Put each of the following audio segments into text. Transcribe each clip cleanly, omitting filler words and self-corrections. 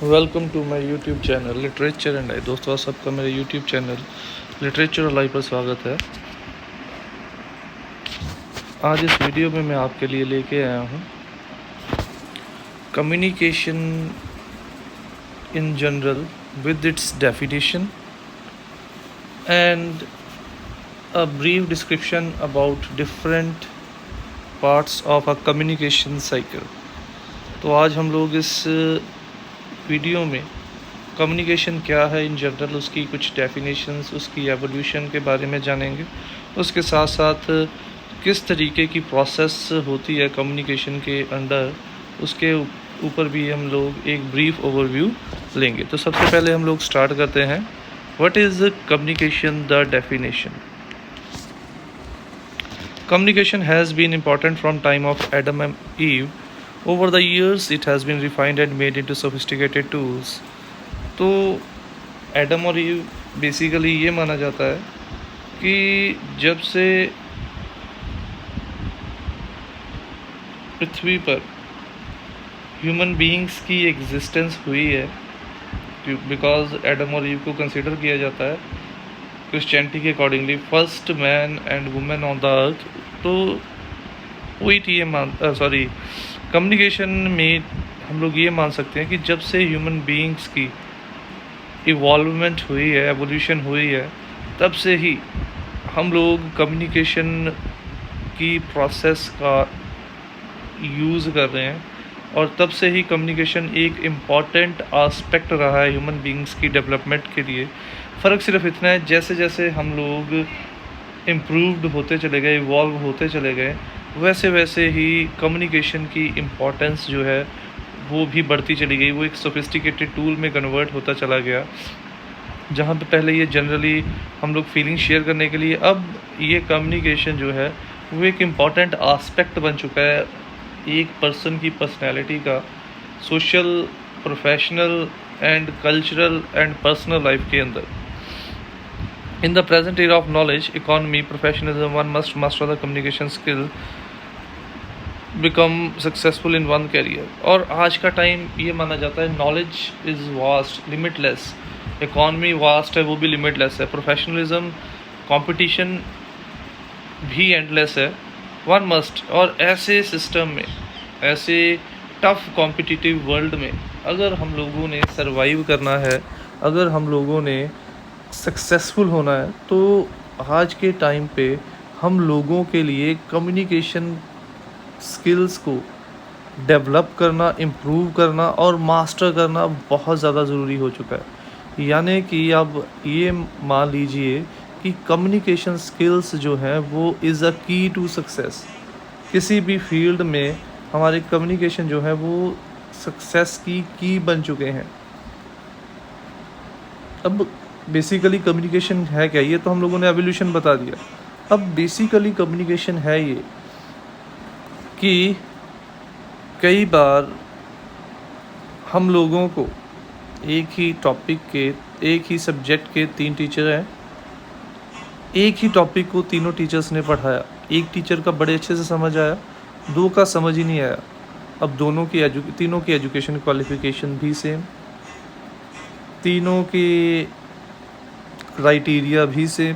Welcome to my YouTube channel literature and I. दोस्तों, आप सबका मेरे यूट्यूब चैनल लिटरेचर और लाइव पर स्वागत है। आज इस वीडियो में मैं आपके लिए लेके आया हूँ communication in general with its definition and a brief description about different parts of a communication cycle. तो आज हम लोग इस वीडियो में कम्युनिकेशन क्या है इन जनरल, उसकी कुछ डेफिनेशंस, उसकी एवोल्यूशन के बारे में जानेंगे। उसके साथ साथ किस तरीके की प्रोसेस होती है कम्युनिकेशन के अंडर, उसके ऊपर भी हम लोग एक ब्रीफ ओवरव्यू लेंगे। तो सबसे पहले हम लोग स्टार्ट करते हैं। What is communication? The definition. Communication has been important from time of Adam and Eve. Over the years, it has been refined and made into sophisticated tools. तो एडम और ईव बेसिकली ये माना जाता है कि जब से पृथ्वी पर ह्यूमन बीइंग्स की एग्जिस्टेंस हुई है, बिकॉज एडम और ईव को कंसिडर किया जाता है क्रिश्चियनिटी के accordingly first man and women on the earth. तो वही कम्युनिकेशन में हम लोग ये मान सकते हैं कि जब से ह्यूमन बीइंग्स की इवॉल्वमेंट हुई है, एवोल्यूशन हुई है, तब से ही हम लोग कम्युनिकेशन की प्रोसेस का यूज़ कर रहे हैं और तब से ही कम्युनिकेशन एक इम्पॉर्टेंट आस्पेक्ट रहा है ह्यूमन बीइंग्स की डेवलपमेंट के लिए। फ़र्क सिर्फ इतना है, जैसे जैसे हम लोग इम्प्रूव्ड होते चले गए, इवॉल्व होते चले गए, वैसे वैसे ही कम्युनिकेशन की इम्पोर्टेंस जो है वो भी बढ़ती चली गई। वो एक सोफिस्टिकेटेड टूल में कन्वर्ट होता चला गया। जहाँ पे पहले ये जनरली हम लोग फीलिंग शेयर करने के लिए, अब ये कम्युनिकेशन जो है वो एक इम्पॉर्टेंट आस्पेक्ट बन चुका है एक पर्सन की पर्सनैलिटी का, social, professional and cultural and personal life के अंदर। In the present era of knowledge economy, professionalism, one must master the communication skill, become successful in one career। और आज का टाइम ये माना जाता है knowledge is vast, limitless. Economy vast है, वो भी लिमिटलेस है। प्रोफेशनलिज्म, कंपटीशन भी एंडलेस है। वन मस्ट, और ऐसे सिस्टम में, ऐसे टफ कॉम्पिटिटिव वर्ल्ड में अगर हम लोगों ने सर्वाइव करना है, अगर हम लोगों ने सक्सेसफुल होना है, तो आज के टाइम पे हम लोगों के लिए कम्युनिकेशन स्किल्स को डेवलप करना, इम्प्रूव करना और मास्टर करना बहुत ज़्यादा ज़रूरी हो चुका है। यानी कि अब ये मान लीजिए कि कम्युनिकेशन स्किल्स जो हैं वो इज़ अ की टू सक्सेस। किसी भी फील्ड में हमारे कम्युनिकेशन जो है वो सक्सेस की बन चुके हैं। अब बेसिकली कम्युनिकेशन है क्या, ये तो हम लोगों ने एवोल्यूशन बता दिया। अब बेसिकली कम्युनिकेशन है ये कि कई बार हम लोगों को एक ही टॉपिक के, एक ही सब्जेक्ट के 3 टीचर हैं, एक ही टॉपिक को तीनों टीचर्स ने पढ़ाया। एक टीचर का बड़े अच्छे से समझ आया, 2 का समझ ही नहीं आया। अब तीनों की एजुकेशन क्वालिफिकेशन भी सेम, तीनों की क्राइटेरिया भी सेम,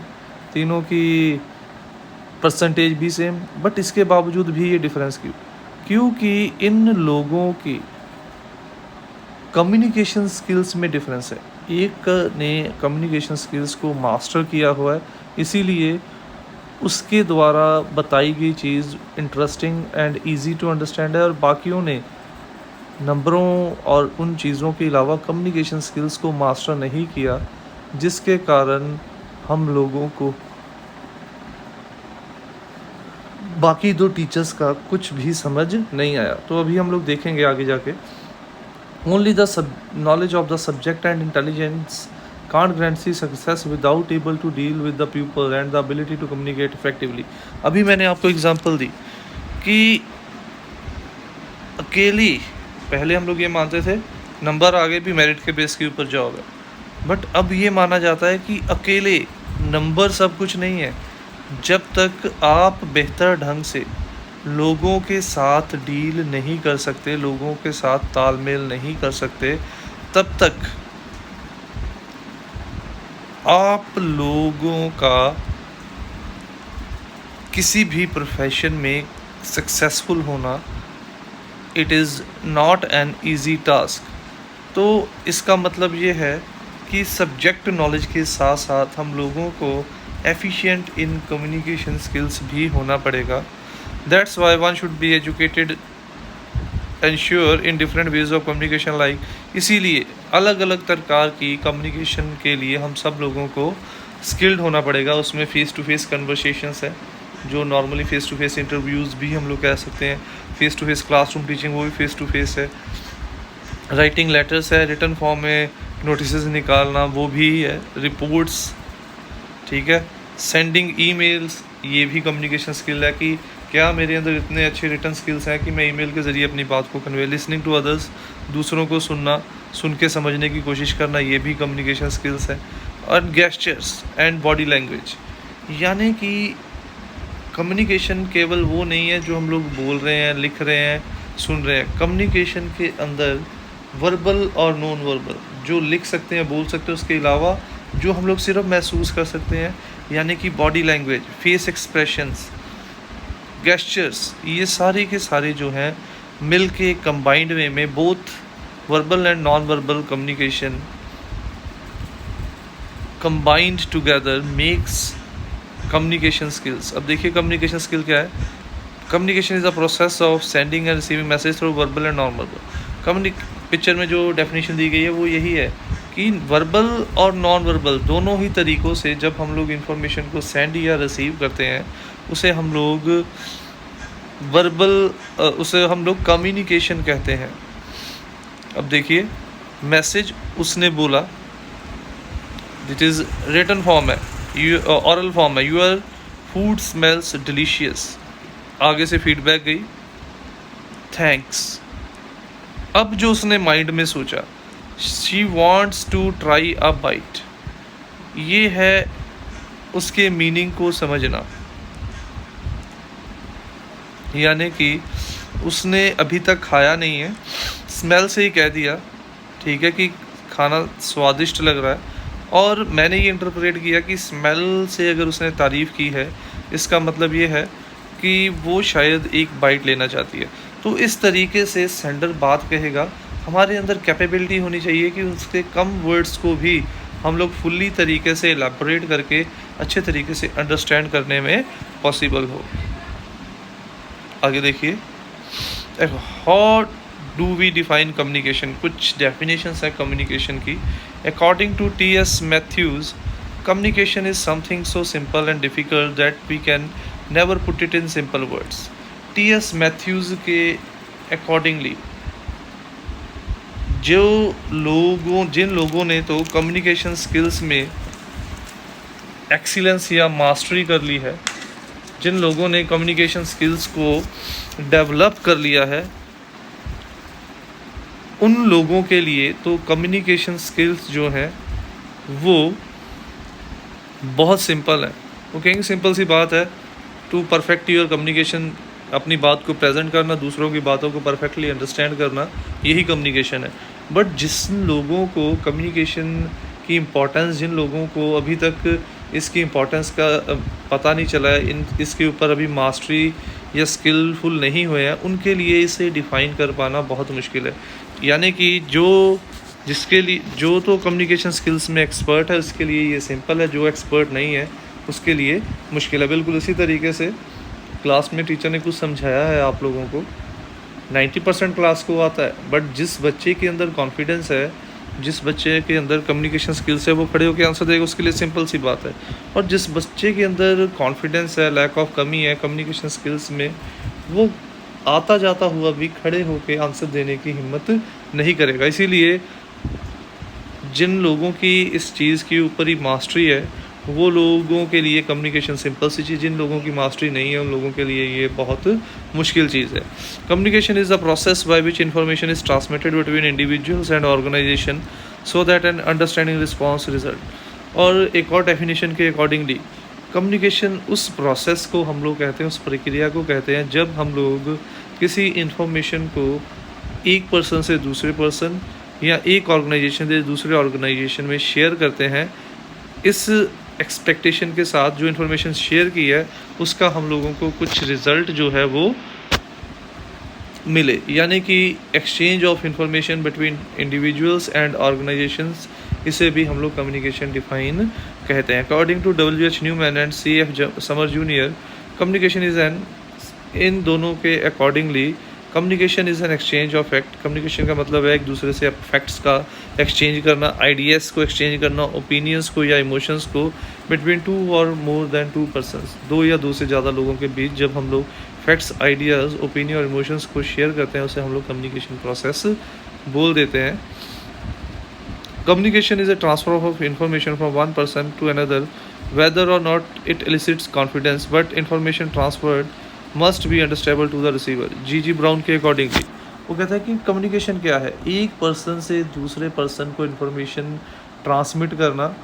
तीनों की परसेंटेज भी सेम, बट इसके बावजूद भी ये डिफरेंस क्यों? क्योंकि इन लोगों की कम्युनिकेशन स्किल्स में डिफरेंस है। एक ने कम्युनिकेशन स्किल्स को मास्टर किया हुआ है, इसीलिए उसके द्वारा बताई गई चीज़ interesting and easy to understand है, और बाकियों ने नंबरों और उन चीज़ों के अलावा कम्युनिकेशन स्किल्स को मास्टर नहीं किया, जिसके कारण हम लोगों को बाकी 2 टीचर्स का कुछ भी समझ नहीं आया। तो अभी हम लोग देखेंगे आगे जाके। Only the knowledge of the subject and intelligence can't guarantee success without able to deal with the pupil and the ability to communicate effectively। अभी मैंने आपको एग्जांपल दी कि अकेली, पहले हम लोग ये मानते थे नंबर आगे भी मेरिट के बेस के ऊपर जॉब है, बट अब ये माना जाता है कि अकेले नंबर सब कुछ नहीं है। जब तक आप बेहतर ढंग से लोगों के साथ डील नहीं कर सकते, लोगों के साथ तालमेल नहीं कर सकते, तब तक आप लोगों का किसी भी प्रोफेशन में सक्सेसफुल होना it is not an easy task. तो इसका मतलब ये है कि सब्जेक्ट नॉलेज के साथ साथ हम लोगों को एफिशिएंट इन कम्युनिकेशन स्किल्स भी होना पड़ेगा। That's why one should be educated ensure in different ways of communication like. इसीलिए अलग अलग प्रकार की कम्युनिकेशन के लिए हम सब लोगों को स्किल्ड होना पड़ेगा। उसमें फ़ेस टू फेस कन्वर्सेशंस है, जो normally face to face interviews भी हम लोग कह सकते हैं। Face to face classroom teaching वो भी फ़ेस टू फेस है। राइटिंग लेटर्स है, रिटन फॉर्म में नोटिस निकालना वो भी है। रिपोर्ट्स, ठीक है। सेंडिंग ईमेल्स, ये भी कम्युनिकेशन स्किल है कि क्या मेरे अंदर इतने अच्छे रिटन स्किल्स हैं कि मैं ईमेल के ज़रिए अपनी बात को कन्वे। लिसनिंग टू अदर्स, दूसरों को सुनना, सुन के समझने की कोशिश करना, ये भी कम्युनिकेशन स्किल्स है। और गेस्चर्स एंड बॉडी लैंग्वेज, यानी कि कम्युनिकेशन केवल वो नहीं है जो हम लोग बोल रहे हैं, लिख रहे हैं, सुन रहे हैं। कम्युनिकेशन के अंदर वर्बल और नॉन वर्बल, जो लिख सकते हैं, बोल सकते हैं, उसके अलावा जो हम लोग सिर्फ महसूस कर सकते हैं, यानी कि body language, face expressions, gestures, ये सारे के सारे जो हैं मिल के कंबाइंड वे में both verbal and non verbal communication combined together makes communication skills. अब देखिए कम्युनिकेशन स्किल क्या है। Communication is a process of sending end receiving message through verbal and non verbal. Picture में जो डेफिनेशन दी गई है वो यही है कि वर्बल और नॉन वर्बल दोनों ही तरीक़ों से जब हम लोग इन्फॉर्मेशन को सेंड या रिसीव करते हैं उसे हम लोग उसे हम लोग कम्युनिकेशन कहते हैं। अब देखिए मैसेज उसने बोला, इट इज़ रिटन फॉर्म है, ऑरल फॉर्म है, यूर फूड स्मेल्स डिलीशियस। आगे से फीडबैक गई, थैंक्स। अब जो उसने माइंड में सोचा, she wants to try a bite, ये है उसके मीनिंग को समझना। यानी कि उसने अभी तक खाया नहीं है, स्मेल से ही कह दिया, ठीक है, कि खाना स्वादिष्ट लग रहा है। और मैंने ये इंटरप्रेट किया कि स्मेल से अगर उसने तारीफ़ की है, इसका मतलब ये है कि वो शायद एक बाइट लेना चाहती है। तो इस तरीके से सेंडर बात कहेगा। हमारे अंदर कैपेबिलिटी होनी चाहिए कि उसके कम वर्ड्स को भी हम लोग फुल्ली तरीके से एलैबोरेट करके अच्छे तरीके से अंडरस्टैंड करने में पॉसिबल हो। आगे देखिए, how do we define communication. कुछ डेफिनेशंस है कम्युनिकेशन की। According to T.S. Matthews, communication is something so simple and difficult that we can never put it in simple words. T.S. Matthews के accordingly जिन लोगों ने तो कम्युनिकेशन स्किल्स में excellence या मास्टरी कर ली है, जिन लोगों ने कम्युनिकेशन स्किल्स को डेवलप कर लिया है, उन लोगों के लिए तो कम्युनिकेशन स्किल्स जो हैं वो बहुत सिंपल है। वो कहेंगे सिंपल सी बात है, टू परफेक्ट योर कम्युनिकेशन, अपनी बात को प्रेजेंट करना, दूसरों की बातों को परफेक्टली अंडरस्टैंड करना, यही कम्युनिकेशन है। बट जिन लोगों को कम्युनिकेशन की इम्पोर्टेंस, जिन लोगों को अभी तक इसकी इम्पोर्टेंस का पता नहीं चला है, इसके ऊपर अभी मास्टरी या स्किलफुल नहीं हुए हैं, उनके लिए इसे डिफ़ाइन कर पाना बहुत मुश्किल है। यानी कि जो तो कम्युनिकेशन स्किल्स में एक्सपर्ट है उसके लिए ये सिंपल है, जो एक्सपर्ट नहीं है उसके लिए मुश्किल है। बिल्कुल इसी तरीके से क्लास में टीचर ने कुछ समझाया है आप लोगों को, 90% क्लास को आता है, बट जिस बच्चे के अंदर कॉन्फिडेंस है, जिस बच्चे के अंदर कम्युनिकेशन स्किल्स है, वो खड़े होकर आंसर देगा, उसके लिए सिंपल सी बात है। और जिस बच्चे के अंदर कॉन्फिडेंस है, लैक ऑफ कमी है कम्युनिकेशन स्किल्स में, वो आता जाता हुआ भी खड़े होकर आंसर देने की हिम्मत नहीं करेगा। इसीलिए जिन लोगों की इस चीज़ के ऊपर ही मास्टरी है, वो लोगों के लिए कम्युनिकेशन सिंपल सी चीज़, जिन लोगों की मास्टरी नहीं है उन लोगों के लिए ये बहुत मुश्किल चीज़ है। Communication is the process by which information is transmitted between individuals and organisation so that an understanding response result. और एक और डेफिनेशन के अकॉर्डिंगली, कम्युनिकेशन उस प्रोसेस को हम लोग कहते हैं, उस प्रक्रिया को कहते हैं जब हम लोग किसी इन्फॉर्मेशन को एक पर्सन से दूसरे पर्सन या एक ऑर्गेनाइजेशन से दूसरे ऑर्गेनाइजेशन में शेयर करते हैं, इस एक्सपेक्टेशन के साथ जो इन्फॉर्मेशन शेयर की है उसका हम लोगों को कुछ रिज़ल्ट जो है वो मिले, यानी कि exchange of information between individuals and organisations, इसे भी हम लोग कम्युनिकेशन डिफाइन कहते हैं। According to WH Newman and CF Summer junior, communication is an, इन दोनों के accordingly communication is an exchange of fact. Communication का मतलब है एक दूसरे से फैक्ट्स का एक्सचेंज करना, आइडियाज़ को एक्सचेंज करना, ओपिनियंस को या इमोशंस को बिटवीन टू और मोर देन टू पर्सनस, दो या दो से ज़्यादा लोगों के बीच जब हम लोग फैक्ट्स, आइडियाज़, ओपिनियन और इमोशंस को शेयर करते हैं उसे हम लोग कम्युनिकेशन प्रोसेस बोल देते हैं। Communication is a transfer of information from one person to another whether or not it elicits confidence, but information transferred must be understandable to the receiver. G Brown के accordingly वो कहता है कि communication क्या है, एक पर्सन से दूसरे पर्सन को इन्फॉर्मेशन ट्रांसमिट करना।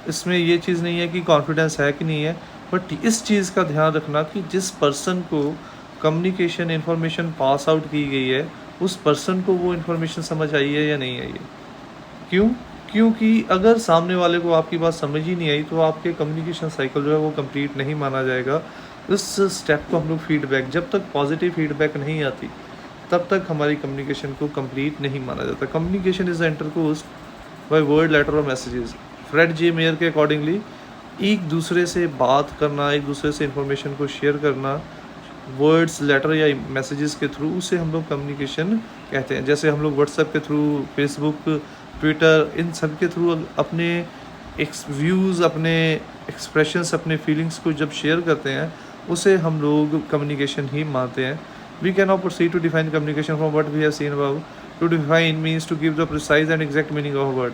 इसमें ये चीज़ नहीं है कि कॉन्फिडेंस है कि नहीं है, बट इस चीज़ का ध्यान रखना कि जिस पर्सन को कम्युनिकेशन इन्फॉर्मेशन पास आउट की गई है उस पर्सन को वो इन्फॉर्मेशन समझ आई है या नहीं आई है। क्यों? क्योंकि अगर सामने वाले को आपकी बात समझ ही नहीं आई तो आपके कम्युनिकेशन साइकिल जो है वो कंप्लीट नहीं माना जाएगा। इस स्टेप को हम लोग फीडबैक, जब तक पॉजिटिव फीडबैक नहीं आती तब तक हमारी कम्युनिकेशन को कंप्लीट नहीं माना जाता। Communication is intercourse by word, letter और मैसेजेस। फ्रेड जे मेयर के अकॉर्डिंगली एक दूसरे से बात करना, एक दूसरे से इंफॉर्मेशन को शेयर करना वर्ड्स, लेटर या मैसेजेस के थ्रू, उसे हम लोग कम्युनिकेशन कहते हैं। जैसे हम लोग व्हाट्सएप के थ्रू, फेसबुक, ट्विटर, इन सब के थ्रू अपने व्यूज़, अपने एक्सप्रेशंस, अपने फीलिंग्स को जब शेयर करते हैं उसे हम लोग कम्युनिकेशन ही मानते हैं। We can now proceed to define communication from what we have seen above. To define means to give the precise and exact meaning of a word.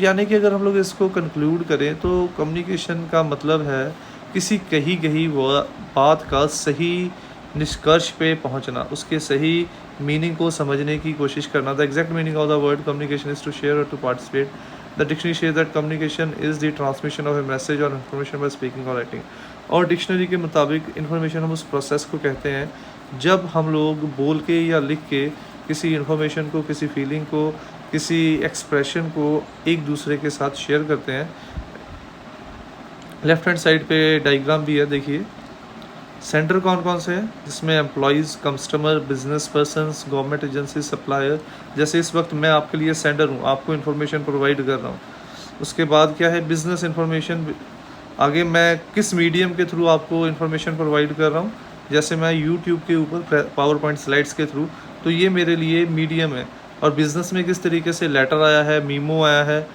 यानी कि अगर हम लोग इसको कंक्लूड करें तो कम्युनिकेशन का मतलब है किसी कही गई बात का सही निष्कर्ष पे पहुंचना, उसके सही मीनिंग को समझने की कोशिश करना। The exact meaning of the word communication is to share or to participate. The dictionary share that communication is the transmission of a message or information by speaking or writing. और dictionary के मुताबिक information हम उस process को कहते हैं जब हम लोग बोल के या लिख के किसी इन्फॉर्मेशन को, किसी फीलिंग को, किसी एक्सप्रेशन को एक दूसरे के साथ शेयर करते हैं। लेफ्ट हैंड साइड पे डायग्राम भी है, देखिए। सेंटर कौन कौन से हैं, जिसमें employees, customer, business persons, government agency, supplier. जैसे इस वक्त मैं आपके लिए सेंडर हूँ, आपको इन्फॉर्मेशन प्रोवाइड कर रहा हूँ। उसके बाद क्या है, बिजनेस इन्फॉर्मेशन। आगे मैं किस मीडियम के थ्रू आपको इन्फॉर्मेशन प्रोवाइड कर रहा हूँ, जैसे मैं यूट्यूब के ऊपर पावर पॉइंट स्लाइड्स के थ्रू, तो ये मेरे लिए मीडियम है। और बिज़नेस में किस तरीके से लेटर आया है, मीमो आया है,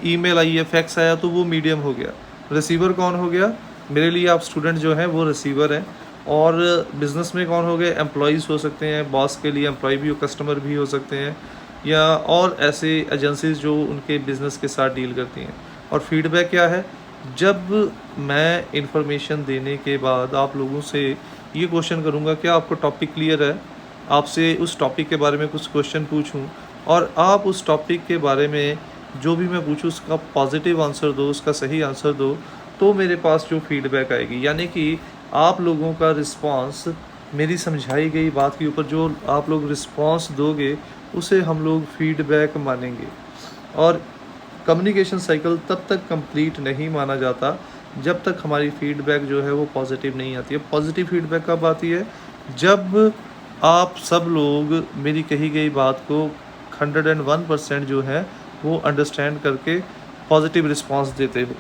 ईमेल आई है, फैक्स आया, तो वो मीडियम हो गया। रिसीवर कौन हो गया, मेरे लिए आप स्टूडेंट जो हैं वो रिसीवर हैं। और बिज़नेस में कौन हो गए, एम्प्लॉयज़ हो सकते हैं, बॉस के लिए एम्प्लॉय भी हो, कस्टमर भी हो सकते हैं, या और ऐसे एजेंसीज जो उनके बिज़नेस के साथ डील करती हैं। और फीडबैक क्या है, जब मैं इंफॉर्मेशन देने के बाद आप लोगों से ये क्वेश्चन करूँगा क्या आपको टॉपिक क्लियर है, आपसे उस टॉपिक के बारे में कुछ क्वेश्चन पूछूं और आप उस टॉपिक के बारे में जो भी मैं पूछूं उसका पॉजिटिव आंसर दो, उसका सही आंसर दो, तो मेरे पास जो फीडबैक आएगी, यानी कि आप लोगों का रिस्पांस मेरी समझाई गई बात के ऊपर जो आप लोग रिस्पांस दोगे उसे हम लोग फीडबैक मानेंगे। और कम्युनिकेशन साइकिल तब तक कंप्लीट नहीं माना जाता जब तक हमारी फीडबैक जो है वो पॉजिटिव नहीं आती है। पॉजिटिव फीडबैक कब आती है, जब आप सब लोग मेरी कही गई बात को 101% जो है वो अंडरस्टैंड करके पॉजिटिव रिस्पांस देते हो।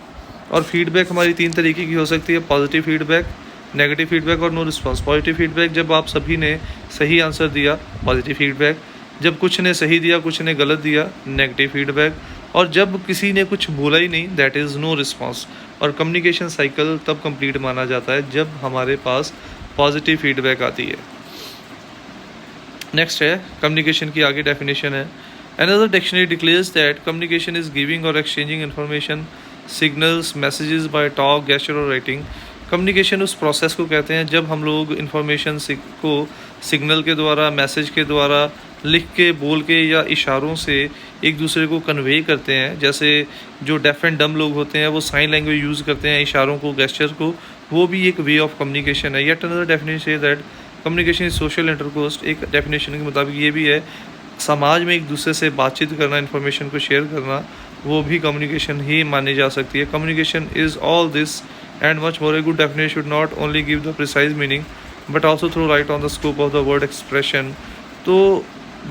और फीडबैक हमारी 3 तरीके की हो सकती है, पॉजिटिव फीडबैक, नेगेटिव फीडबैक और नो रिस्पांस। पॉजिटिव फीडबैक जब आप सभी ने सही आंसर दिया, पॉजिटिव फीडबैक। जब कुछ ने सही दिया, कुछ ने गलत दिया, नेगेटिव फीडबैक। और जब किसी ने कुछ बोला ही नहीं, दैट इज़ नो रिस्पांस। और कम्युनिकेशन साइकिल तब कंप्लीट माना जाता है जब हमारे पास पॉजिटिव फीडबैक आती है। नेक्स्ट है कम्युनिकेशन की आगे डेफिनेशन है। Another dictionary declares that communication is giving or exchanging information, signals, messages by talk, gesture or writing. Communication उस प्रोसेस को कहते हैं जब हम लोग इन्फॉर्मेशन को सिग्नल के द्वारा, मैसेज के द्वारा, लिख के, बोल के या इशारों से एक दूसरे को कन्वे करते हैं। जैसे जो डेफ एंड डम लोग होते हैं वो साइन लैंग्वेज यूज़ करते हैं, इशारों को, गेस्चर को, वो भी एक वे ऑफ कम्युनिकेशन है। येट अनदर डेफिनेशन है that communication is social intercourse. एक डेफिनेशन के मुताबिक ये भी है समाज में एक दूसरे से बातचीत करना, इन्फॉर्मेशन को शेयर करना, वो भी कम्युनिकेशन ही मानी जा सकती है। Communication is all this and much more. A good definition should not only give the precise meaning but also throw light on the scope of the word expression. तो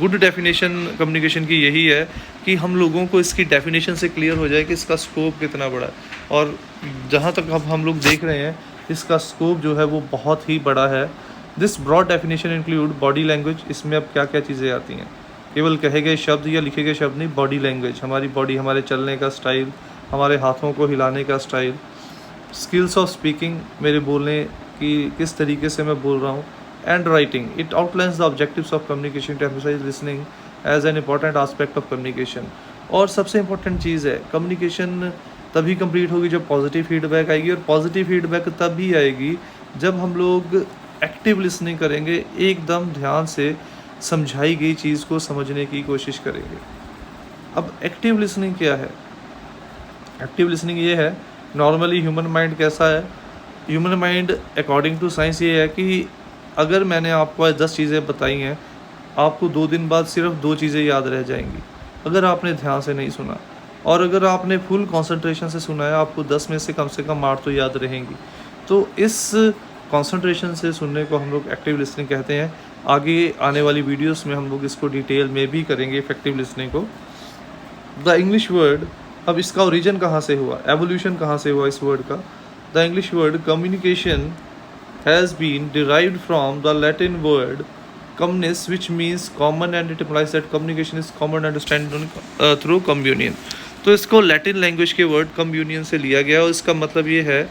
good definition communication की यही है कि हम लोगों को इसकी definition से क्लियर हो जाए कि इसका स्कोप कितना बड़ा है, और जहाँ तक अब हम लोग देख रहे हैं इसका स्कोप जो है वो बहुत ही बड़ा है। This broad definition include body language. इसमें अब क्या क्या चीज़ें आती हैं, केवल कहे गए शब्द या लिखे गए शब्द नहीं, बॉडी लैंग्वेज, हमारी बॉडी, हमारे चलने का स्टाइल, हमारे हाथों को हिलाने का स्टाइल, स्किल्स ऑफ स्पीकिंग, मेरे बोलने की किस तरीके से मैं बोल रहा हूँ, and writing. It outlines the objectives of communication to emphasise listening as an important aspect of communication. और सबसे इंपॉर्टेंट चीज़ है, कम्युनिकेशन तभी कंप्लीट होगी जब पॉजिटिव फीडबैक आएगी, और पॉजिटिव फीडबैक तभी आएगी जब हम लोग एक्टिव लिसनिंग करेंगे, एकदम ध्यान से समझाई गई चीज़ को समझने की कोशिश करेंगे। अब एक्टिव लिसनिंग क्या है? एक्टिव लिसनिंग ये है, नॉर्मली ह्यूमन माइंड कैसा है, human mind according to science ये है कि अगर मैंने आपको आज 10 चीज़ें बताई हैं, आपको 2 दिन बाद सिर्फ 2 चीज़ें याद रह जाएंगी अगर आपने ध्यान से नहीं सुना, और अगर आपने फुल कंसंट्रेशन से सुना है आपको 10 में से कम 8 तो याद रहेंगी। तो इस कंसंट्रेशन से सुनने को हम लोग एक्टिव लिसनिंग कहते हैं। आगे आने वाली वीडियोस में हम लोग इसको डिटेल में भी करेंगे, इफेक्टिव लिसनिंग को। द इंग्लिश वर्ड, अब इसका ओरिजिन कहाँ से हुआ, एवोल्यूशन कहाँ से हुआ इस वर्ड का? The English word communication has been derived from the Latin word communis, which means common, and it implies that communication is common understanding through communion। तो इसको लैटिन लैंग्वेज के वर्ड कम्युनियन से लिया गया, और इसका मतलब ये है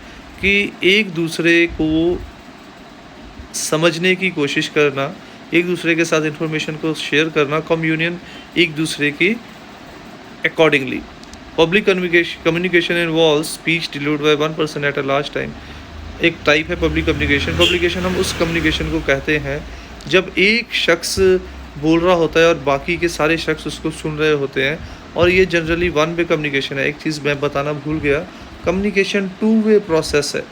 कि एक दूसरे को समझने की कोशिश करना, एक दूसरे के साथ इंफॉर्मेशन को शेयर करना, कम्युनियन एक दूसरे की accordingly. Public communication involve speech delivered by one person at a large time. एक टाइप है पब्लिक कम्युनिकेशन। पब्लिकेशन हम उस कम्युनिकेशन को कहते हैं जब एक शख्स बोल रहा होता है और बाकी के सारे शख्स उसको सुन रहे होते हैं, और ये जनरली वन वे कम्युनिकेशन है। एक चीज़ मैं बताना भूल गया, कम्युनिकेशन 2 वे प्रोसेस है।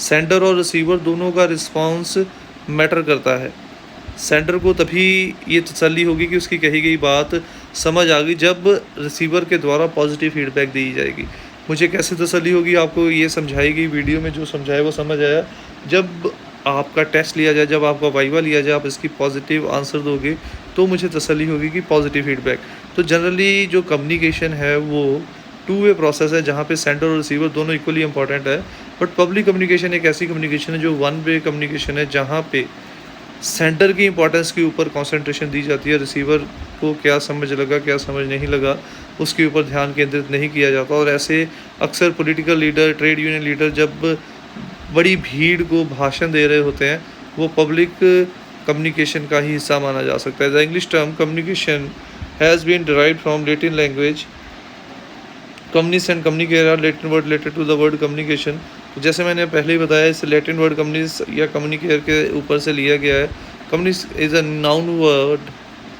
सेंडर और रिसीवर दोनों का रिस्पॉन्स मैटर करता है। सेंडर को तभी ये तसल्ली होगी कि उसकी कही गई बात समझ आ गई जब रिसीवर के द्वारा पॉजिटिव फीडबैक दी जाएगी। मुझे कैसे तसल्ली होगी, आपको ये समझाई गई वीडियो में जो समझाया वो समझ आया, जब आपका टेस्ट लिया जाए, जब आपका वाइवा लिया जाए, आप इसकी पॉजिटिव आंसर दोगे तो मुझे तसल्ली होगी कि पॉजिटिव फीडबैक। तो जनरली जो कम्युनिकेशन है वो 2 वे प्रोसेस है, जहाँ पे सेंडर और रिसीवर दोनों इक्वली इंपॉर्टेंट है। बट पब्लिक कम्युनिकेशन एक ऐसी कम्युनिकेशन है जो 1 वे कम्युनिकेशन है, जहाँ पे सेंटर की इंपॉर्टेंस के ऊपर कंसंट्रेशन दी जाती है, रिसीवर को क्या समझ लगा क्या समझ नहीं लगा उसके ऊपर ध्यान केंद्रित नहीं किया जाता। और ऐसे अक्सर political leader, trade union leader जब बड़ी भीड़ को भाषण दे रहे होते हैं, वो पब्लिक कम्युनिकेशन का ही हिस्सा माना जा सकता है। The English term communication has been derived from Latin language communis and communicate are Latin word related to the word communication. तो जैसे मैंने पहले ही बताया, इस लैटिन वर्ड कम्युनिस या कम्युनिकेयर के ऊपर से लिया गया है। Communis is a noun word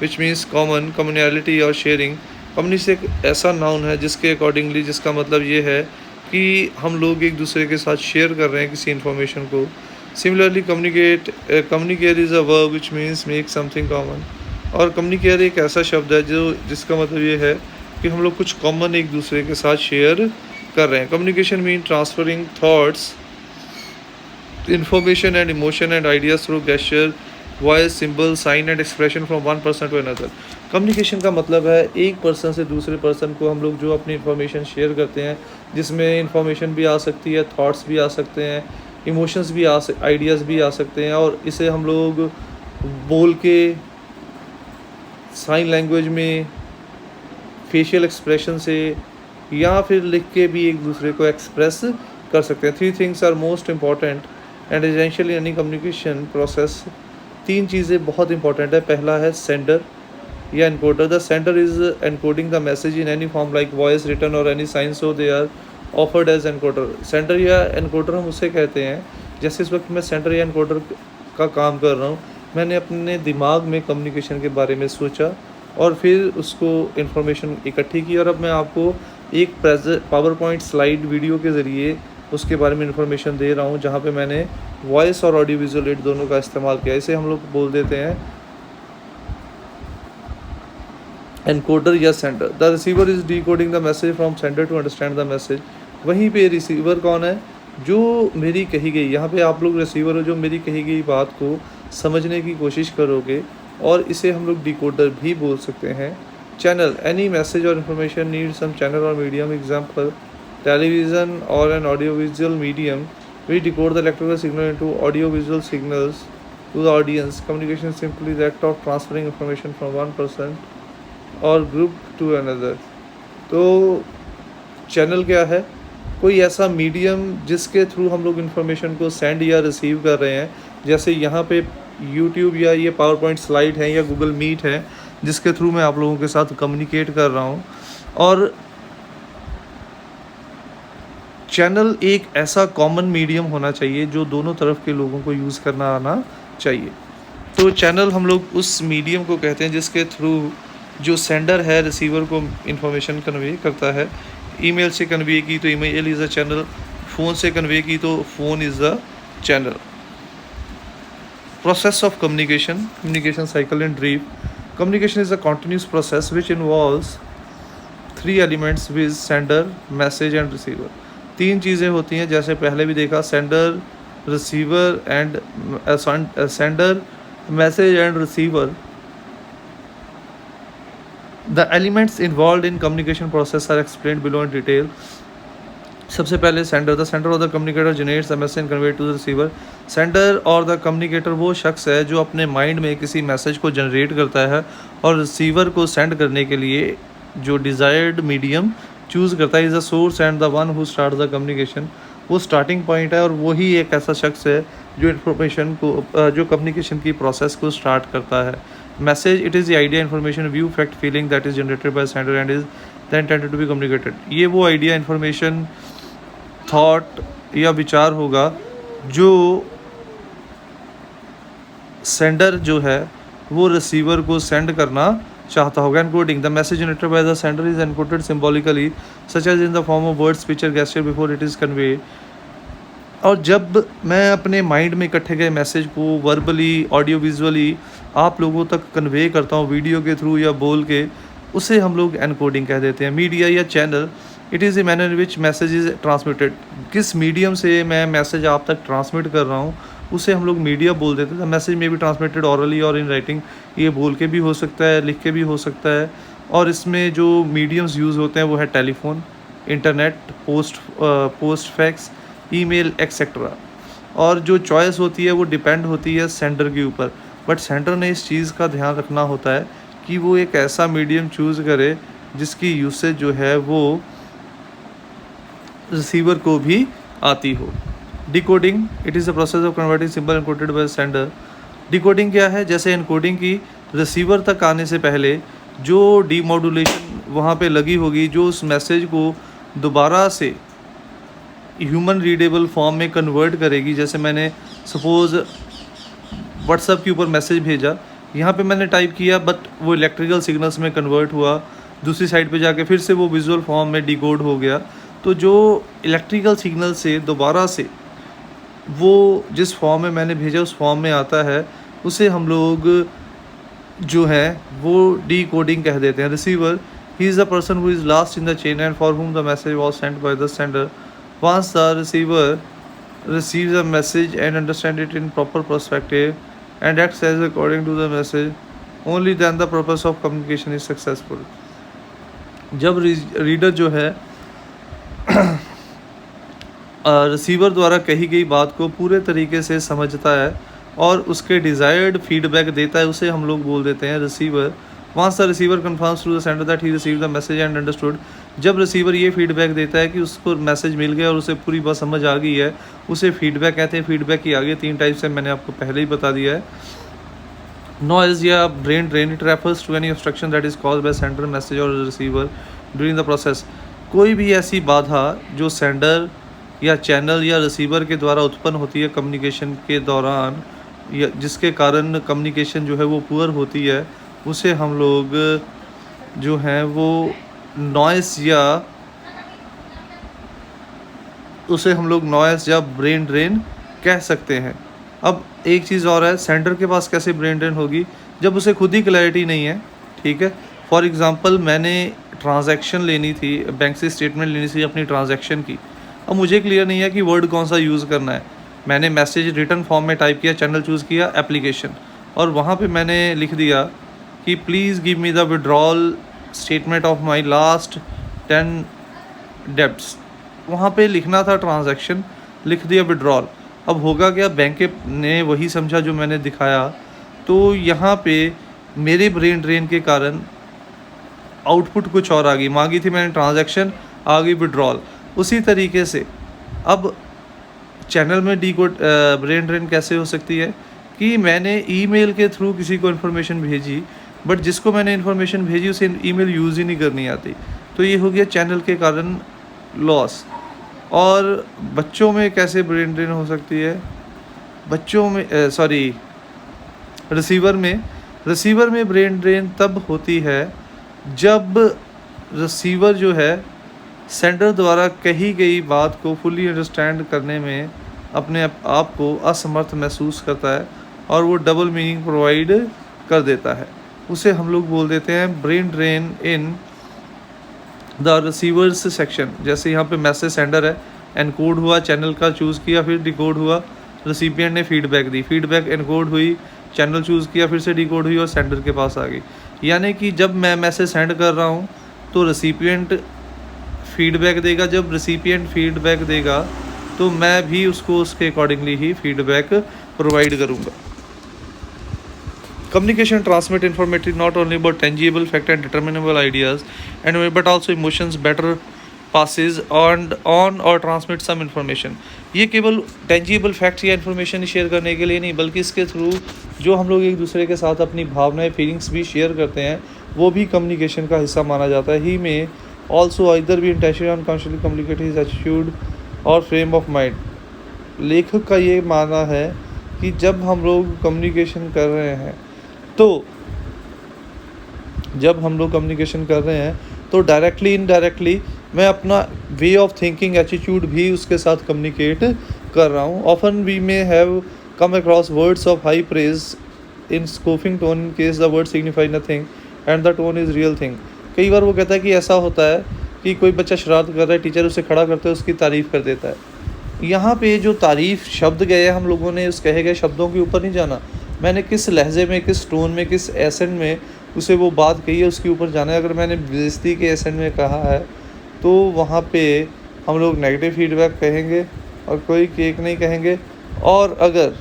which means common, communality or sharing. Communis एक ऐसा नाउन है जिसके अकॉर्डिंगली, जिसका मतलब ये है कि हम लोग एक दूसरे के साथ शेयर कर रहे हैं किसी इन्फॉर्मेशन को। Similarly communicare is a verb which means make something common. और कम्युनिकेयर एक ऐसा शब्द है जिसका मतलब ये है कि हम लोग कुछ कॉमन एक दूसरे के साथ शेयर कर रहे हैं। Communication mean transferring thoughts, information and emotion and ideas through gesture, voice, symbol, sign and expression from one person to another. कम्युनिकेशन का मतलब है एक पर्सन से दूसरे पर्सन को हम लोग जो अपनी इंफॉर्मेशन शेयर करते हैं, जिसमें इंफॉर्मेशन भी आ सकती है, थॉट्स भी आ सकते हैं, इमोशंस भी आइडियाज़ भी आ सकते हैं, और इसे हम लोग बोल के, साइन लैंग्वेज में, फेशियल एक्सप्रेशन से, या फिर लिख के भी एक दूसरे को एक्सप्रेस कर सकते हैं। 3 things are most important and essential in any communication process. 3 चीज़ें बहुत इंपॉर्टेंट है। पहला है सेंडर या encoder. The sender is encoding the message in any form like voice, written और any sign, so they are offered as encoder. Sender या encoder हम उसे कहते हैं, जैसे इस वक्त मैं सेंडर या एनकोडर का काम कर रहा हूँ, मैंने अपने दिमाग में कम्युनिकेशन के बारे में सोचा और फिर उसको इन्फॉर्मेशन इकट्ठी की, और अब मैं आपको एक पावर पॉइंट स्लाइड वीडियो के ज़रिए उसके बारे में इन्फॉर्मेशन दे रहा हूँ, जहाँ पे मैंने वॉइस और ऑडियो विजुअल एड दोनों का इस्तेमाल किया। इसे हम लोग बोल देते हैं एनकोडर या sender. The receiver is decoding the message from sender to understand the message. वहीं पे रिसीवर कौन है, जो मेरी कही गई, यहाँ पे आप लोग रिसीवर हो जो मेरी कही गई बात को समझने की कोशिश करोगे, और इसे हम लोग डिकोडर भी बोल सकते हैं। Channel, any message or information need some channel और medium, example television or an audiovisual medium. We decode the electrical signal into audiovisual signals to the audience. Communication is simply the act of transferring information from one person or group to another. तो channel क्या है, कोई ऐसा medium जिसके through हम लोग information को send या रिसीव कर रहे हैं। जैसे यहाँ पे यूट्यूब या ये पावर पॉइंट स्लाइड है या गूगल मीट है, जिसके थ्रू मैं आप लोगों के साथ कम्युनिकेट कर रहा हूँ। और चैनल एक ऐसा कॉमन मीडियम होना चाहिए जो दोनों तरफ के लोगों को यूज़ करना आना चाहिए। तो चैनल हम लोग उस मीडियम को कहते हैं जिसके थ्रू जो सेंडर है रिसीवर को इन्फॉर्मेशन कन्वे करता है। ईमेल से कन्वे की तो email is a channel, phone से कन्वे की तो phone is a channel. Process of communication, communication cycle in brief. Communication is a continuous process which involves 3 elements with sender, message and receiver. 3 चीज़ें होती हैं, जैसे पहले भी देखा, sender, receiver and sender, message and receiver. The elements involve in communication process are explained below in detail. सबसे पहले sender, the sender of the communicator generates the message and convey to the receiver. Sender और the communicator वो शख्स है जो अपने mind में किसी मैसेज को जनरेट करता है और रिसीवर को सेंड करने के लिए जो डिज़ायर्ड मीडियम चूज़ करता है। Is the source and the one who start the communication. वो स्टार्टिंग पॉइंट है और वही एक ऐसा शख्स है जो इन्फॉर्मेशन को जो कम्युनिकेशन की प्रोसेस को स्टार्ट करता है। Message, it is the idea, information, view, fact, feeling that is generated by sender and is the intended to be communicated. ये वो आइडिया, इन्फॉर्मेशन, थॉट या विचार होगा जो सेंडर जो है वो रिसीवर को सेंड करना चाहता होगा। Encoding, the message generated by the sender is encoded symbolically such as in the form of words, picture, gesture before it is conveyed. और जब मैं अपने माइंड में इकट्ठे गए मैसेज को वर्बली, ऑडियो विजुअली आप लोगों तक कन्वे करता हूँ वीडियो के थ्रू या बोल के, उसे हम लोग एनकोडिंग कह देते हैं। मीडिया या channel, it is a manner in which message is transmitted. किस मीडियम से मैं मैसेज आप तक ट्रांसमिट कर रहा हूँ उसे हम लोग मीडिया बोल देते हैं। मैसेज में भी ट्रांसमिटेड ऑरली और इन राइटिंग, ये बोल के भी हो सकता है, लिख के भी हो सकता है। और इसमें जो मीडियम्स यूज़ होते हैं वो है telephone, internet, post fax, email etcetera. और जो चॉइस होती है वो डिपेंड होती है सेंडर के ऊपर, बट सेंडर ने इस चीज़ का ध्यान रखना होता है कि वो एक ऐसा मीडियम चूज़ करे जिसकी यूसेज जो है वो रिसीवर को भी आती हो। Decoding, it is the process of converting symbol encoded bye sender. Decoding क्या है, जैसे एनकोडिंग की रिसीवर तक आने से पहले जो डीमॉड्यूलेशन वहाँ पे लगी होगी, जो उस मैसेज को दोबारा से ह्यूमन रीडेबल फॉर्म में कन्वर्ट करेगी। जैसे मैंने सपोज़ व्हाट्सएप के ऊपर मैसेज भेजा, यहाँ पे मैंने टाइप किया बट वो इलेक्ट्रिकल सिग्नल्स में कन्वर्ट हुआ, दूसरी साइड पे जाके फिर से वो विजुअल फॉर्म में डिकोड हो गया। तो जो इलेक्ट्रिकल सिग्नल से दोबारा से वो जिस फॉर्म में मैंने भेजा उस फॉर्म में आता है, उसे हम लोग जो है वो डिकोडिंग कह देते हैं। Receiver, he is the person who is last in the chain and for whom the message was sent by the sender. Once the receiver receives a message and understand it in proper perspective and acts as according to the message, only then the purpose of communication is successful। जब reader जो है receiver द्वारा कही गई बात को पूरे तरीके से समझता है और उसके डिज़ायर्ड फीडबैक देता है, उसे हम लोग बोल देते हैं receiver. Once the receiver confirms to the sender that he received the message and understood. जब रिसीवर ये फीडबैक देता है कि उसको मैसेज मिल गया और उसे पूरी बात समझ आ गई है, उसे फीडबैक कहते हैं। फीडबैक की आगे 3 टाइप्स है, मैंने आपको पहले ही बता दिया है। नॉइज़ या brain drain, it refers to any obstruction that is caused by sender, message और रिसीवर ड्यूरिंग द प्रोसेस। कोई भी ऐसी बाधा जो सेंडर या चैनल या रिसीवर के द्वारा उत्पन्न होती है कम्युनिकेशन के दौरान, या जिसके कारण कम्युनिकेशन जो है वो पुअर होती है, उसे हम लोग जो हैं वो नॉइस या ब्रेन ड्रेन कह सकते हैं। अब एक चीज़ और है, सेंडर के पास कैसे ब्रेन ड्रेन होगी, जब उसे खुद ही क्लैरिटी नहीं है, ठीक है। फॉर एग्ज़ाम्पल मैंने ट्रांज़ैक्शन लेनी थी, बैंक से स्टेटमेंट लेनी थी अपनी ट्रांज़ैक्शन की। अब मुझे क्लियर नहीं है कि वर्ड कौन-सा यूज़ करना है। मैंने मैसेज रिटन फॉर्म में टाइप किया, चैनल चूज़ किया, एप्लीकेशन, और वहाँ पे मैंने लिख दिया कि please give me the withdrawal statement of my last 10 debts. वहाँ पे लिखना था ट्रांज़ैक्शन, लिख दिया विथड्रॉल। अब होगा क्या, बैंक के ने वही समझा जो मैंने दिखाया, तो यहाँ पे मेरे ब्रेन ड्रेन के कारण आउटपुट कुछ और आ गई। मांगी थी मैंने ट्रांजैक्शन, आ गई विड्रॉल। उसी तरीके से अब चैनल में डीकोड ब्रेन ड्रेन कैसे हो सकती है कि मैंने ईमेल के थ्रू किसी को इन्फॉर्मेशन भेजी, बट जिसको मैंने इन्फॉर्मेशन भेजी उसे ईमेल यूज़ ही नहीं करनी आती। तो ये हो गया चैनल के कारण लॉस। और बच्चों में कैसे ब्रेन ड्रेन हो सकती है, बच्चों में रिसीवर में ब्रेन ड्रेन तब होती है जब रिसीवर जो है सेंडर द्वारा कही गई बात को फुली अंडरस्टैंड करने में अपने आप को असमर्थ महसूस करता है और वो डबल मीनिंग प्रोवाइड कर देता है। उसे हम लोग बोल देते हैं brain drain in the receivers section. जैसे यहाँ पे मैसेज सेंडर है, एनकोड हुआ, चैनल का चूज़ किया, फिर डिकोड हुआ, रिसिपिएंट ने फीडबैक दी, फीडबैक एनकोड हुई, चैनल चूज़ किया, फिर से डिकोड हुई और सेंडर के पास आ गई। यानी कि जब मैं मैसेज सेंड कर रहा हूँ तो रिसिपिएंट फीडबैक देगा, जब रिसिपिएंट फीडबैक देगा तो मैं भी उसको उसके अकॉर्डिंगली ही फीडबैक प्रोवाइड करूँगा। Communication transmit informative not only about tangible fact and determinable ideas and but also emotions, better passes on or transmit some information। ये केवल tangible facts या information शेयर करने के लिए नहीं, बल्कि इसके थ्रू जो हम लोग एक दूसरे के साथ अपनी भावनाएं, फीलिंग्स भी शेयर करते हैं, वो भी कम्युनिकेशन का हिस्सा माना जाता है। ही में ऑल्सो आइदर भी intentionally unconsciously communicate his attitude और फ्रेम ऑफ माइंड। लेखक का ये मानना है कि जब हम लोग कम्युनिकेशन कर रहे हैं तो डायरेक्टली इनडायरेक्टली मैं अपना वे ऑफ थिंकिंग, एटीट्यूड भी उसके साथ कम्युनिकेट कर रहा हूँ। Often we may have come across words of high praise in scoffing tone in case the word signify nothing and the tone is real thing. कई बार वो कहता है कि ऐसा होता है कि कोई बच्चा शरारत कर रहा है, टीचर उसे खड़ा करते है, उसकी तारीफ़ कर देता है। यहाँ पे जो तारीफ़ शब्द गए, हम लोगों ने उस कहे गए शब्दों के ऊपर नहीं जाना, मैंने किस लहजे में, किस टोन में, किस एसेंट में उसे वो बात कही है उसके ऊपर जाना है। अगर मैंने बेइज्जती के एसेंट में कहा है तो वहाँ पे हम लोग नेगेटिव फीडबैक कहेंगे और कोई केक नहीं कहेंगे। और अगर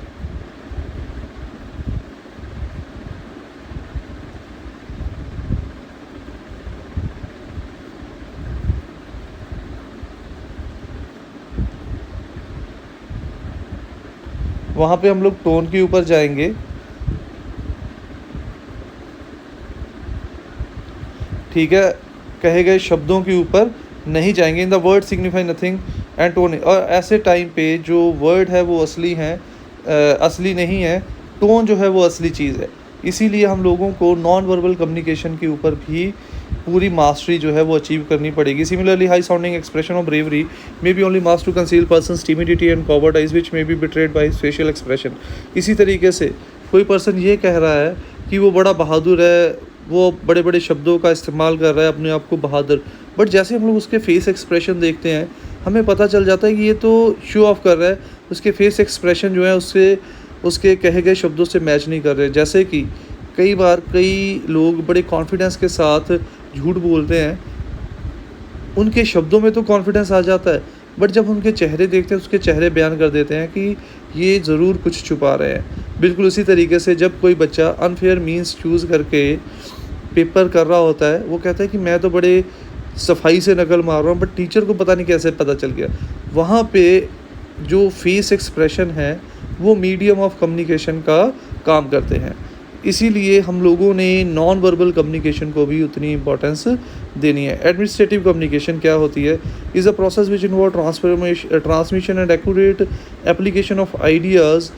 वहाँ पे हम लोग टोन के ऊपर जाएंगे, ठीक है, कहे गए शब्दों के ऊपर नहीं जाएंगे। In the word signify nothing and tone. और ऐसे टाइम पे जो वर्ड है वो असली हैं, असली नहीं है, टोन जो है वो असली चीज़ है। इसीलिए हम लोगों को नॉन वर्बल कम्युनिकेशन के ऊपर भी पूरी मास्टरी जो है वो अचीव करनी पड़ेगी। Similarly high sounding expression of bravery may be only mask to conceal person's timidity and cowardice which may be betrayed by facial expression. इसी तरीके से कोई पर्सन ये कह रहा है कि वो बड़ा बहादुर है, वो बड़े बड़े शब्दों का इस्तेमाल कर रहा है, अपने आप को बहादुर, बट जैसे हम लोग उसके फेस एक्सप्रेशन देखते हैं हमें पता चल जाता है कि ये तो शो ऑफ कर रहा है। उसके फेस एक्सप्रेशन जो है उससे उसके कहे गए शब्दों से मैच नहीं कर रहे। जैसे कि कई बार कई लोग बड़े कॉन्फिडेंस के साथ झूठ बोलते हैं, उनके शब्दों में तो कॉन्फिडेंस आ जाता है, बट जब उनके चेहरे देखते हैं उसके चेहरे बयान कर देते हैं कि ये ज़रूर कुछ छुपा रहे हैं। बिल्कुल उसी तरीके से जब कोई बच्चा अनफेयर मीन्स चूज़ करके पेपर कर रहा होता है, वो कहता है कि मैं तो बड़े सफाई से नकल मार रहा हूँ, बट टीचर को पता नहीं कैसे पता चल गया। वहाँ पे जो फेस एक्सप्रेशन है वो मीडियम ऑफ कम्युनिकेशन का काम करते हैं। इसीलिए हम लोगों ने नॉन वर्बल कम्युनिकेशन को भी उतनी इम्पोर्टेंस देनी है। एडमिनिस्ट्रेटिव कम्युनिकेशन क्या होती है? Is a process which involve transmission and accurate application of ideas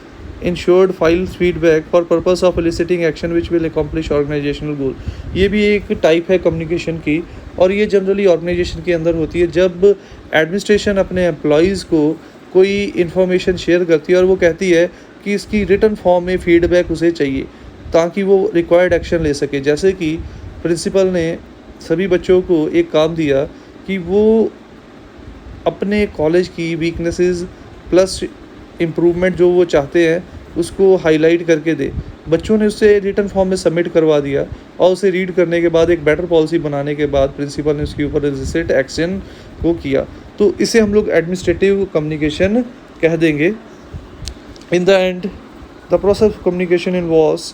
ensured files feedback for purpose of eliciting action which will accomplish organisational goal. ये भी एक टाइप है कम्युनिकेशन की, और ये जनरली ऑर्गेनाइजेशन के अंदर होती है। जब एडमिनिस्ट्रेशन अपने एम्प्लॉयज़ को कोई इन्फॉर्मेशन शेयर करती है और वो कहती है कि इसकी रिटन फॉर्म में फीडबैक उसे चाहिए ताकि वो रिक्वायर्ड एक्शन ले सके। जैसे कि प्रिंसिपल ने सभी बच्चों को एक काम दिया कि वो अपने कॉलेज की वीकनेसेस प्लस इम्प्रूवमेंट जो वो चाहते हैं उसको हाईलाइट करके दे। बच्चों ने उसे रिटन फॉर्म में सबमिट करवा दिया और उसे रीड करने के बाद एक बेटर पॉलिसी बनाने के बाद प्रिंसिपल ने उसके ऊपर रजिस्ट्रेट एक्शन को किया। तो इसे हम लोग एडमिनिस्ट्रेटिव कम्युनिकेशन कह देंगे। In the end the process communication involves,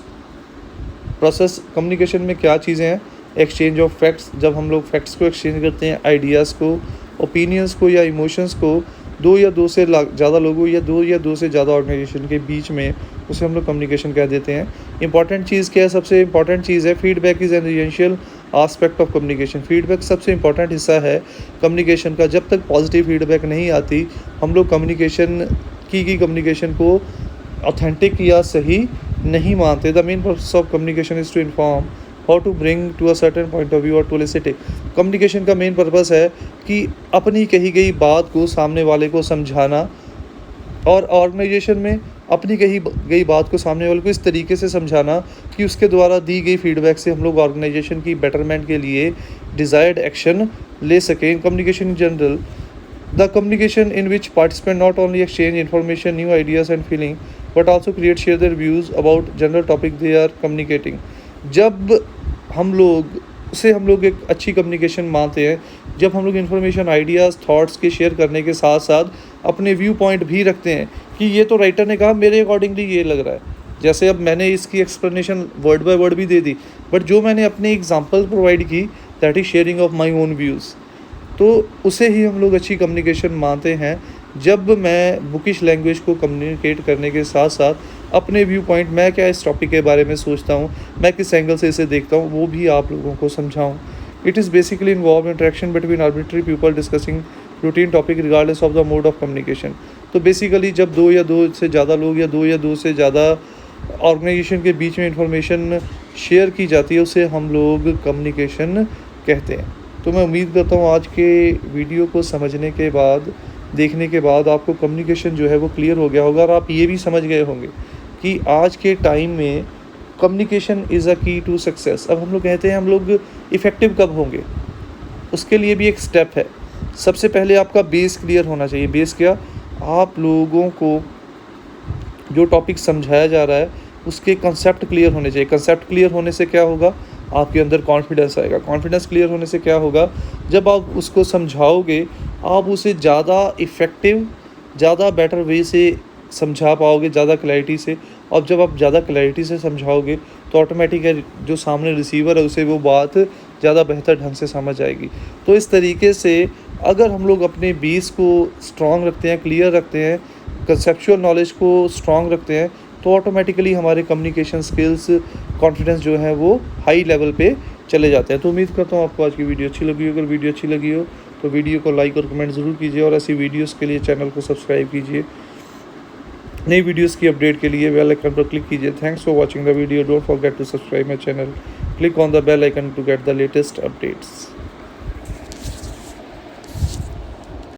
process communication में क्या चीज़ें हैं? एक्सचेंज ऑफ फैक्ट्स, जब हम लोग फैक्ट्स को एक्सचेंज करते हैं, आइडियाज़ को, ओपिनियंस को या इमोशंस को दो या दो से ज़्यादा लोगों या दो से ज़्यादा ऑर्गेनाइजेशन के बीच में, उसे हम लोग कम्युनिकेशन कह देते हैं। इंपॉर्टेंट चीज़ क्या है? सबसे इंपॉर्टेंट चीज़ है feedback is an essential aspect of communication. Feedback सबसे इंपॉर्टेंट हिस्सा है कम्युनिकेशन का। जब तक पॉजिटिव फीडबैक नहीं आती हम लोग कम्युनिकेशन कम्युनिकेशन को ऑथेंटिक या सही नहीं मानते। The main purpose of communication is to inform, how to bring to a certain point of view और टू एलिसिट। कम्युनिकेशन का मेन पर्पस है कि अपनी कही गई बात को सामने वाले को समझाना, और ऑर्गेनाइजेशन में अपनी कही गई बात को सामने वाले को इस तरीके से समझाना कि उसके द्वारा दी गई फीडबैक से हम लोग ऑर्गेनाइजेशन की बेटरमेंट के लिए डिज़ायर्ड एक्शन ले सकें। Communication in general, the communication in which participants not only exchange information, new ideas and feeling, but also share their views about general topic they are communicating। जब हम लोग एक अच्छी कम्युनिकेशन मानते हैं जब हम लोग इन्फॉर्मेशन, आइडियाज़, थॉट्स के शेयर करने के साथ साथ अपने व्यू पॉइंट भी रखते हैं कि ये तो राइटर ने कहा, मेरे अकॉर्डिंगली ये लग रहा है। जैसे अब मैंने इसकी एक्सप्लेनेशन वर्ड बाय वर्ड भी दे दी, बट जो मैंने अपनी एग्जांपल प्रोवाइड की, that is sharing of my own views, तो उसे ही हम लोग अच्छी कम्युनिकेशन मानते हैं। जब मैं बुकिश लैंग्वेज को कम्युनिकेट करने के साथ साथ अपने व्यू पॉइंट, मैं क्या इस टॉपिक के बारे में सोचता हूँ, मैं किस एंगल से इसे देखता हूँ, वो भी आप लोगों को समझाऊँ। It is basically involve interaction between arbitrary people discussing routine topic regardless of the mode of communication. तो बेसिकली जब दो या दो से ज़्यादा लोग या दो से ज़्यादा ऑर्गेनाइजेशन के बीच में इंफॉर्मेशन शेयर की जाती है, उसे हम लोग कम्युनिकेशन कहते हैं। तो मैं उम्मीद करता हूँ आज के वीडियो को समझने के बाद, देखने के बाद आपको कम्युनिकेशन जो है वो क्लियर हो गया होगा और आप ये भी समझ गए होंगे कि आज के टाइम में कम्युनिकेशन इज़ अ की टू सक्सेस। अब हम लोग कहते हैं हम लोग इफ़ेक्टिव कब होंगे, उसके लिए भी एक स्टेप है। सबसे पहले आपका बेस क्लियर होना चाहिए। बेस क्या? आप लोगों को जो टॉपिक समझाया जा रहा है उसके कंसेप्ट क्लियर होने चाहिए। कंसेप्ट क्लियर होने से क्या होगा? आपके अंदर कॉन्फिडेंस आएगा। कॉन्फिडेंस क्लियर होने से क्या होगा? जब आप उसको समझाओगे आप उसे ज़्यादा इफ़ेक्टिव, ज़्यादा बेटर वे से समझा पाओगे, ज़्यादा क्लैरिटी से। और जब आप ज़्यादा क्लैरिटी से समझाओगे तो ऑटोमेटिक है जो सामने रिसीवर है उसे वो बात ज़्यादा बेहतर ढंग से समझ आएगी। तो इस तरीके से अगर हम लोग अपने बेस को स्ट्रॉन्ग रखते हैं, क्लियर रखते हैं, कंसेप्चुअल नॉलेज को स्ट्रॉन्ग रखते हैं, तो ऑटोमेटिकली हमारे कम्युनिकेशन स्किल्स, कॉन्फिडेंस जो है वो हाई लेवल पे चले जाते हैं। तो उम्मीद करता हूँ आपको आज की वीडियो अच्छी लगी हो। अगर वीडियो अच्छी लगी हो तो वीडियो को लाइक और कमेंट ज़रूर कीजिए और ऐसी वीडियोस के लिए चैनल को सब्सक्राइब कीजिए। नई वीडियोस की अपडेट के लिए बेल आइकन पर क्लिक कीजिए। Thanks for watching the video. Don't forget to subscribe my channel. Click on the bell icon to get the latest updates.